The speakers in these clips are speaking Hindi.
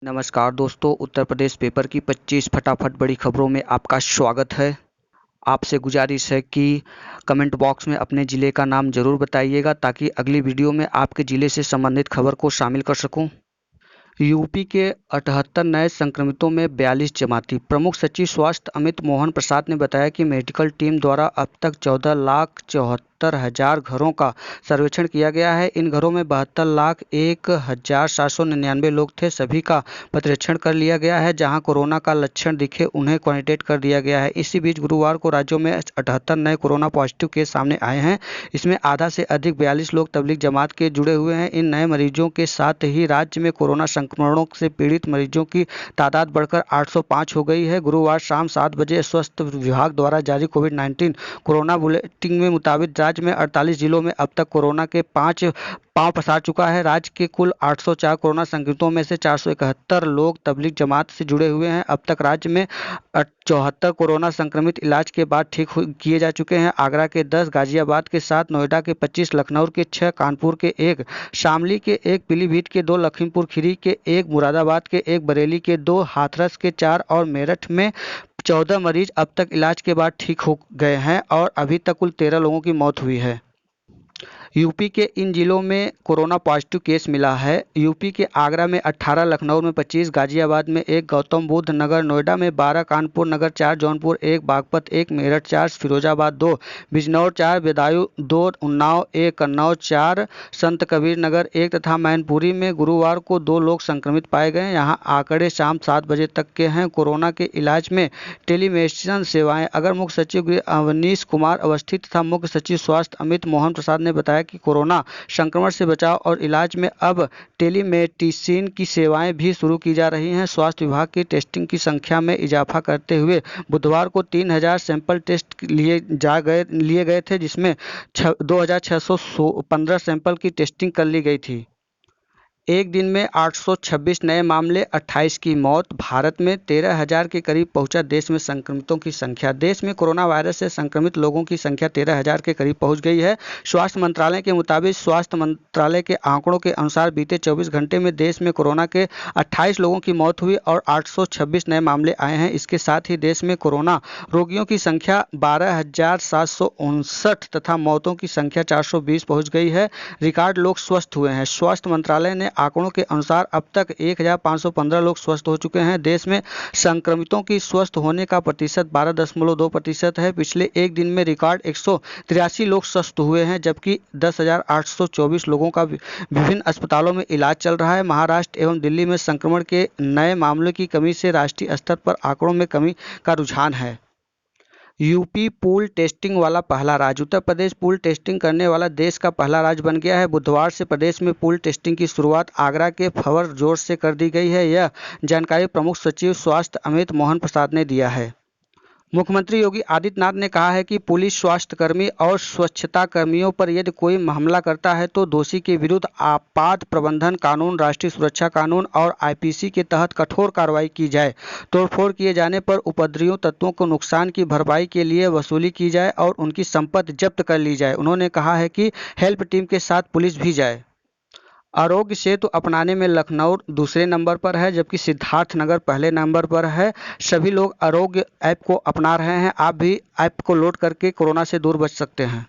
नमस्कार दोस्तों, उत्तर प्रदेश पेपर की 25 फटाफट बड़ी खबरों में आपका स्वागत है। आपसे गुजारिश है कि कमेंट बॉक्स में अपने ज़िले का नाम ज़रूर बताइएगा ताकि अगली वीडियो में आपके ज़िले से संबंधित खबर को शामिल कर सकूं। यूपी के 78 नए संक्रमितों में 42 जमाती। प्रमुख सचिव स्वास्थ्य अमित मोहन प्रसाद ने बताया कि मेडिकल टीम द्वारा अब तक 14,74,000 घरों का सर्वेक्षण किया गया है। इन घरों में 72,01,799 लोग थे। सभी का प्रतिरक्षण कर लिया गया है। जहां कोरोना का लक्षण दिखे उन्हें क्वारंटाइन कर दिया गया है। इसी बीच गुरुवार को राज्यों में 78 नए कोरोना पॉजिटिव केस सामने आए हैं। इसमें आधा से अधिक 42 लोग तबलीग जमात के जुड़े हुए हैं। इन नए मरीजों के साथ ही राज्य में कोरोना संक्रमणों से पीड़ित मरीजों की तादाद बढ़कर 805 हो गई है। गुरुवार शाम 7 बजे स्वास्थ्य विभाग द्वारा जारी कोविड-19 कोरोना बुलेटिन में मुताबिक राज्य में 48 जिलों में अब तक कोरोना के 5 पांव पसार चुका है। राज्य के कुल 804 कोरोना संक्रमितों में से 471 लोग तबलीग जमात से जुड़े हुए हैं। अब तक राज्य में 74 कोरोना संक्रमित इलाज के बाद ठीक किए जा चुके हैं। आगरा के 10, गाजियाबाद के 7, नोएडा के 25, लखनऊ के 6, कानपुर के 1, शामली के 1, पीलीभीत के 2, लखीमपुर खीरी के 1, मुरादाबाद के 1, बरेली के 2, हाथरस के 4 और मेरठ में 14 मरीज अब तक इलाज के बाद ठीक हो गए हैं और अभी तक कुल 13 लोगों की मौत हुई है। यूपी के इन जिलों में कोरोना पॉजिटिव केस मिला है। यूपी के आगरा में 18, लखनऊ में 25, गाजियाबाद में 1, गौतम बुद्ध नगर, नोएडा में 12, कानपुर नगर 4, जौनपुर 1, बागपत 1, मेरठ 4, फिरोजाबाद 2, बिजनौर 4, बदायूं 2, उन्नाव 1, कन्नौज 4, संत कबीर नगर 1 तथा मैनपुरी में गुरुवार को 2 लोग संक्रमित पाए गए। यहाँ आंकड़े शाम 7 बजे तक के हैं। कोरोना के इलाज में टेलीमेडिसिन सेवाएं। अगर मुख्य सचिव गृह अवनीश कुमार अवस्थी तथा मुख्य सचिव स्वास्थ्य अमित मोहन प्रसाद ने बताया कि कोरोना संक्रमण से बचाव और इलाज में अब टेलीमेडिसिन की सेवाएं भी शुरू की जा रही हैं। स्वास्थ्य विभाग की टेस्टिंग की संख्या में इजाफा करते हुए बुधवार को 3,000 सैंपल टेस्ट लिए गए थे, जिसमें 2,615 सैंपल की टेस्टिंग कर ली गई थी। एक दिन में 826 नए मामले, 28 की मौत। भारत में 13,000 के करीब पहुंचा देश में संक्रमितों की संख्या। देश में कोरोना वायरस से संक्रमित लोगों की संख्या 13,000 के करीब पहुंच गई है। स्वास्थ्य मंत्रालय के मुताबिक स्वास्थ्य मंत्रालय के आंकड़ों के अनुसार बीते 24 घंटे में देश में कोरोना के 28 लोगों की मौत हुई और 826 नए मामले आए हैं। इसके साथ ही देश में कोरोना रोगियों की संख्या 12,759 तथा मौतों की संख्या 420 पहुंच गई है। रिकॉर्ड लोग स्वस्थ हुए हैं। स्वास्थ्य मंत्रालय ने आंकड़ों के अनुसार अब तक 1,515 लोग स्वस्थ हो चुके हैं। देश में संक्रमितों की स्वस्थ होने का प्रतिशत 12.2% है। पिछले एक दिन में रिकॉर्ड 183 लोग स्वस्थ हुए हैं, जबकि 10,824 लोगों का विभिन्न अस्पतालों में इलाज चल रहा है। महाराष्ट्र एवं दिल्ली में संक्रमण के नए मामलों की कमी से राष्ट्रीय स्तर पर आंकड़ों में कमी का रुझान है। यूपी पूल टेस्टिंग वाला पहला राज्य। उत्तर प्रदेश पूल टेस्टिंग करने वाला देश का पहला राज्य बन गया है। बुधवार से प्रदेश में पूल टेस्टिंग की शुरुआत आगरा के फवर जोर से कर दी गई है। यह जानकारी प्रमुख सचिव स्वास्थ्य अमित मोहन प्रसाद ने दिया है। मुख्यमंत्री योगी आदित्यनाथ ने कहा है कि पुलिस, स्वास्थ्यकर्मी और स्वच्छता कर्मियों पर यदि कोई हमला करता है तो दोषी के विरुद्ध आपात प्रबंधन कानून, राष्ट्रीय सुरक्षा कानून और आईपीसी के तहत कठोर कार्रवाई की जाए। तोड़फोड़ किए जाने पर उपद्रवी तत्वों को नुकसान की भरपाई के लिए वसूली की जाए और उनकी संपत्ति जब्त कर ली जाए। उन्होंने कहा है कि हेल्प टीम के साथ पुलिस भी जाए। आरोग्य सेतु अपनाने में लखनऊ दूसरे नंबर पर है, जबकि सिद्धार्थनगर पहले नंबर पर है। सभी लोग आरोग्य ऐप को अपना रहे हैं। आप भी ऐप को लोड करके कोरोना से दूर बच सकते हैं।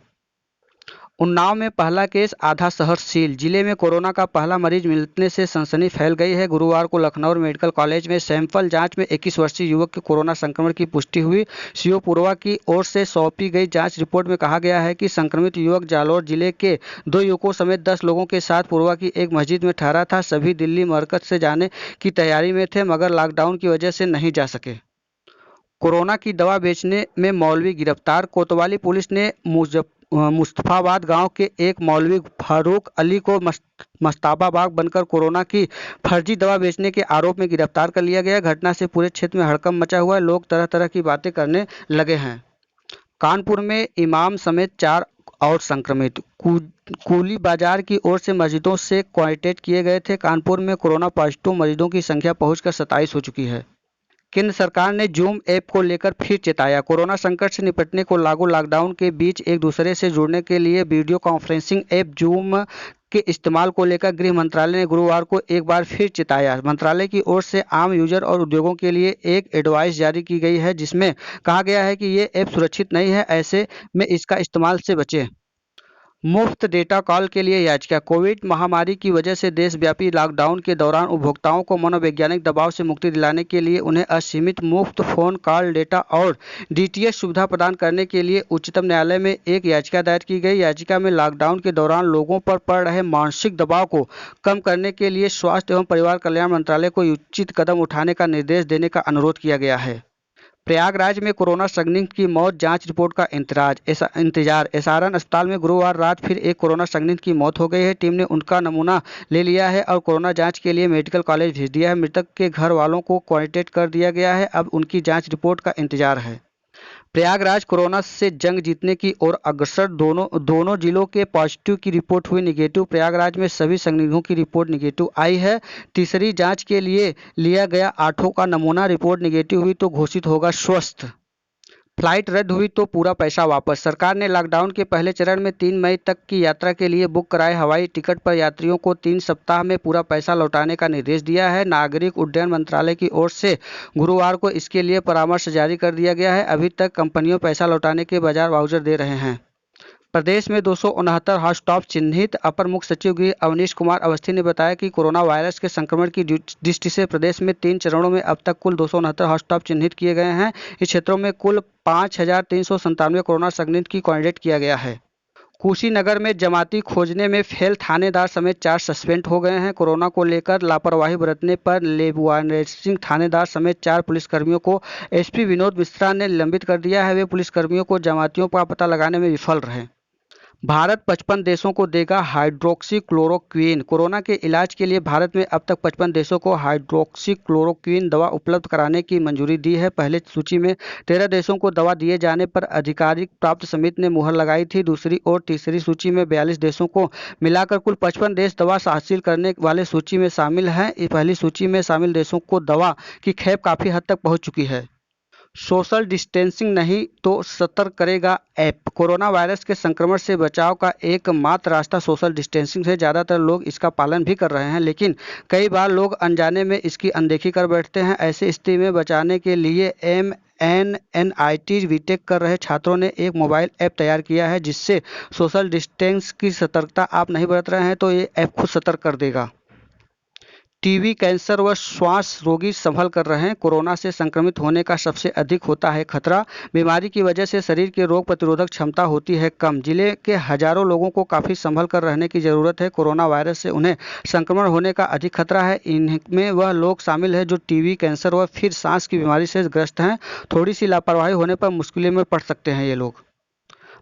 उन्नाव में पहला केस, आधा शहर सील। जिले में कोरोना का पहला मरीज मिलने से सनसनी फैल गई है। गुरुवार को लखनऊ मेडिकल कॉलेज में सैंपल जांच में 21 वर्षीय युवक के कोरोना संक्रमण की पुष्टि हुई। सीओ पूर्वा की ओर से सौंपी गई जांच रिपोर्ट में कहा गया है कि संक्रमित युवक जालोर जिले के 2 युवकों समेत 10 लोगों के साथ पूर्वा की एक मस्जिद में ठहरा था। सभी दिल्ली मरकज से जाने की तैयारी में थे, मगर लॉकडाउन की वजह से नहीं जा सके। कोरोना की दवा बेचने में मौलवी गिरफ्तार। कोतवाली पुलिस ने मुस्तफाबाद गांव के एक मौलवी फारूक अली को मस्ताबा बाग बनकर कोरोना की फर्जी दवा बेचने के आरोप में गिरफ्तार कर लिया गया। घटना से पूरे क्षेत्र में हड़कंप मचा हुआ है। लोग तरह तरह की बातें करने लगे हैं। कानपुर में इमाम समेत 4 और संक्रमित। कूली बाजार की ओर से मस्जिदों से क्वारंटाइन किए गए थे। कानपुर में कोरोना पॉजिटिव मरीजों की संख्या पहुंचकर 27 हो चुकी है। केंद्र सरकार ने जूम ऐप को लेकर फिर चेताया। कोरोना संकट से निपटने को लागू लॉकडाउन के बीच एक दूसरे से जुड़ने के लिए वीडियो कॉन्फ्रेंसिंग ऐप जूम के इस्तेमाल को लेकर गृह मंत्रालय ने गुरुवार को एक बार फिर चेताया। मंत्रालय की ओर से आम यूजर और उद्योगों के लिए एक एडवाइस जारी की गई है, जिसमें कहा गया है कि ये ऐप सुरक्षित नहीं है, ऐसे में इसका इस्तेमाल से बचें। मुफ्त डेटा कॉल के लिए याचिका। कोविड महामारी की वजह से देशव्यापी लॉकडाउन के दौरान उपभोक्ताओं को मनोवैज्ञानिक दबाव से मुक्ति दिलाने के लिए उन्हें असीमित मुफ्त फोन कॉल डेटा और डीटीएच सुविधा प्रदान करने के लिए उच्चतम न्यायालय में एक याचिका दायर की गई। याचिका में लॉकडाउन के दौरान लोगों पर पड़ रहे मानसिक दबाव को कम करने के लिए स्वास्थ्य एवं परिवार कल्याण मंत्रालय को उचित कदम उठाने का निर्देश देने का अनुरोध किया गया है। प्रयागराज में कोरोना संदिग्ध की मौत, जांच रिपोर्ट का इंतजार। एसआरएन अस्पताल में गुरुवार रात फिर एक कोरोना संदिग्ध की मौत हो गई है। टीम ने उनका नमूना ले लिया है और कोरोना जांच के लिए मेडिकल कॉलेज भेज दिया है। मृतक के घर वालों को क्वारंटाइन कर दिया गया है। अब उनकी जांच रिपोर्ट का इंतजार है। प्रयागराज कोरोना से जंग जीतने की ओर अग्रसर। दोनों जिलों के पॉजिटिव की रिपोर्ट हुई निगेटिव। प्रयागराज में सभी संदिग्धों की रिपोर्ट निगेटिव आई है। तीसरी जांच के लिए लिया गया 8 का नमूना रिपोर्ट निगेटिव हुई तो घोषित होगा स्वस्थ। फ्लाइट रद्द हुई तो पूरा पैसा वापस। सरकार ने लॉकडाउन के पहले चरण में 3 मई तक की यात्रा के लिए बुक कराए हवाई टिकट पर यात्रियों को 3 सप्ताह में पूरा पैसा लौटाने का निर्देश दिया है। नागरिक उड्डयन मंत्रालय की ओर से गुरुवार को इसके लिए परामर्श जारी कर दिया गया है। अभी तक कंपनियों पैसा लौटाने के बजाय वाउचर दे रहे हैं। प्रदेश में 269 हॉटस्पॉट चिन्हित। अपर मुख्य सचिव गृह अवनीश कुमार अवस्थी ने बताया कि कोरोना वायरस के संक्रमण की दृष्टि से प्रदेश में 3 चरणों में अब तक कुल 269 हॉटस्पॉट चिन्हित किए गए हैं। इस क्षेत्रों में कुल 5397 कोरोना संदिग्ध की क्वारंटाइन किया गया है। कुशीनगर में जमाती खोजने में फेल थानेदार समेत 4 सस्पेंड हो गए हैं। कोरोना को लेकर लापरवाही बरतने पर लेबुआनेसिंग थानेदार समेत 4 पुलिसकर्मियों को एसपी विनोद मिश्रा ने निलंबित कर दिया है। वे पुलिसकर्मियों को जमातियों का पता लगाने में विफल रहे। भारत 55 देशों को देगा हाइड्रोक्सीक्लोरोक्विन। कोरोना के इलाज के लिए भारत में अब तक 55 देशों को हाइड्रोक्सीक्लोरोक्विन दवा उपलब्ध कराने की मंजूरी दी है। पहले सूची में 13 देशों को दवा दिए जाने पर आधिकारिक प्राप्त समिति ने मुहर लगाई थी। दूसरी ओर तीसरी सूची में 42 देशों को मिलाकर कुल 55 देश दवा हासिल करने वाले सूची में शामिल हैं। पहली सूची में शामिल देशों को दवा की खेप काफ़ी हद तक पहुँच चुकी है। सोशल डिस्टेंसिंग नहीं तो सतर्क करेगा ऐप। कोरोना वायरस के संक्रमण से बचाव का एकमात्र रास्ता सोशल डिस्टेंसिंग है। ज़्यादातर लोग इसका पालन भी कर रहे हैं, लेकिन कई बार लोग अनजाने में इसकी अनदेखी कर बैठते हैं। ऐसी स्थिति में बचाने के लिए MNNIT बीटेक कर रहे छात्रों ने एक मोबाइल ऐप तैयार किया है, जिससे सोशल डिस्टेंस की सतर्कता आप नहीं बरत रहे हैं तो ये ऐप खुद सतर्क कर देगा। टीबी, कैंसर व श्वास रोगी संभल कर रहें। कोरोना से संक्रमित होने का सबसे अधिक होता है खतरा। बीमारी की वजह से शरीर की रोग प्रतिरोधक क्षमता होती है कम। जिले के हजारों लोगों को काफ़ी संभल कर रहने की ज़रूरत है। कोरोना वायरस से उन्हें संक्रमण होने का अधिक खतरा है। इनमें वह लोग शामिल हैं जो टीबी, कैंसर व फिर सांस की बीमारी से ग्रस्त हैं। थोड़ी सी लापरवाही होने पर मुश्किलों में पड़ सकते हैं ये लोग।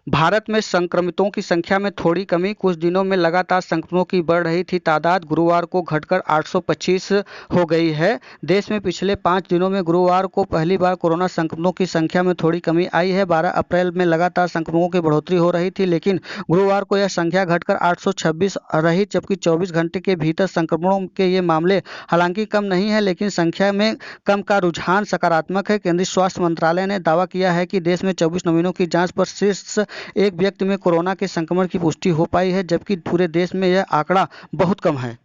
भारत में संक्रमितों की संख्या में थोड़ी कमी। कुछ दिनों में लगातार संक्रमितों की बढ़ रही थी तादाद, गुरुवार को घटकर 825 हो गई है। देश में पिछले 5 दिनों में गुरुवार को पहली बार कोरोना संक्रमितों की संख्या में थोड़ी कमी आई है। 12 अप्रैल में लगातार संक्रमितों की बढ़ोतरी हो रही थी, लेकिन गुरुवार को यह संख्या घटकर 826 रही, जबकि 24 घंटे के भीतर संक्रमणों के ये मामले हालांकि कम नहीं है, लेकिन संख्या में कम का रुझान सकारात्मक है। केंद्रीय स्वास्थ्य मंत्रालय ने दावा किया है कि देश में 24 नमूनों की जांच पर शीर्ष एक व्यक्ति में कोरोना के संक्रमण की पुष्टि हो पाई है, जबकि पूरे देश में यह आंकड़ा बहुत कम है।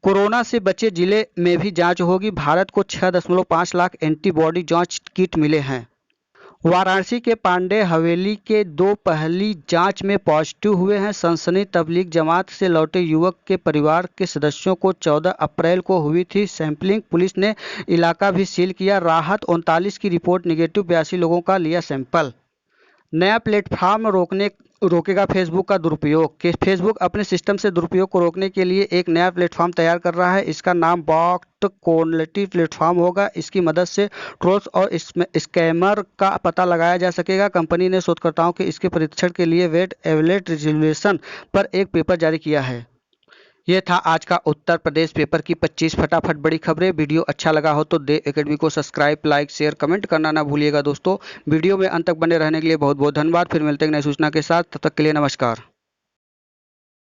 कोरोना से बचे जिले में भी जांच होगी। भारत को 6.5 लाख एंटीबॉडी जांच किट मिले हैं। वाराणसी के पांडे हवेली के 2 पहली जांच में पॉजिटिव हुए हैं। सनसनी तबलीग जमात से लौटे युवक के परिवार के सदस्यों को 14 अप्रैल को हुई थी सैंपलिंग। पुलिस ने इलाका भी सील किया। राहत 39 की रिपोर्ट निगेटिव, 82 लोगों का लिया सैंपल। नया प्लेटफॉर्म रोकेगा फेसबुक का दुरुपयोग। फेसबुक अपने सिस्टम से दुरुपयोग को रोकने के लिए एक नया प्लेटफॉर्म तैयार कर रहा है। इसका नाम बॉट क्वालिटी प्लेटफॉर्म होगा। इसकी मदद से ट्रोल्स और स्कैमर का पता लगाया जा सकेगा। कंपनी ने शोधकर्ताओं के इसके परीक्षण के लिए वेट एवलेट रेजोल्यूशन पर एक पेपर जारी किया है। ये था आज का उत्तर प्रदेश पेपर की 25 फटाफट बड़ी खबरें। वीडियो अच्छा लगा हो तो देव एकेडमी को सब्सक्राइब, लाइक, शेयर, कमेंट करना ना भूलिएगा दोस्तों। वीडियो में अंत तक बने रहने के लिए बहुत बहुत धन्यवाद। फिर मिलते हैं नई सूचना के साथ, तब तक के लिए नमस्कार।